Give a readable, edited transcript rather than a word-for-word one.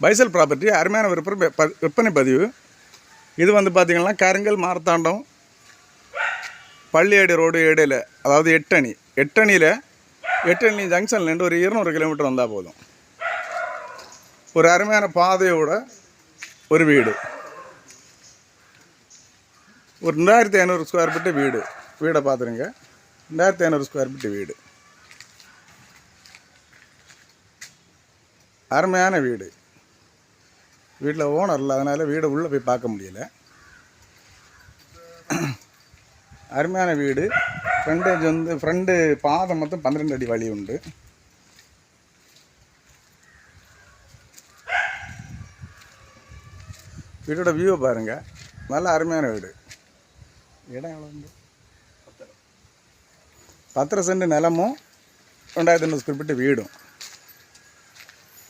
பைசல் property அருமையான விற்பனை பதிவு. இது வந்து பார்த்திங்கன்னா கருங்கல் மார்த்தாண்டம் பள்ளியடி ரோடு இடையில், அதாவது 8 அணி 8 அணி ஜங்ஷன்லேருந்து ஒரு 200 கிலோமீட்டர் வந்தால் போதும். ஒரு அருமையான பாதையோட ஒரு வீடு, ஒரு 2500 ஸ்கொயர் ஃபீட்டு வீடை பார்த்துருங்க. 2500 ஸ்கொயர் ஃபீட்டு வீடு, அருமையான வீடு. வீட்டில் ஓனர் இல்லை, அதனால் வீடை உள்ளே போய் பார்க்க முடியல. அருமையான வீடு. ஃப்ரண்டேஜ் வந்து ஃப்ரண்டு பாதை மொத்தம் 12 அடி வழி உண்டு. வீட்டோட வியூவை பாருங்கள், நல்ல அருமையான வீடு. இடம் எவ்வளோ உண்டு? 10 சென்ட் நிலமும் 2500 ஸ்கொயர் ஃபீட்டு வீடும்.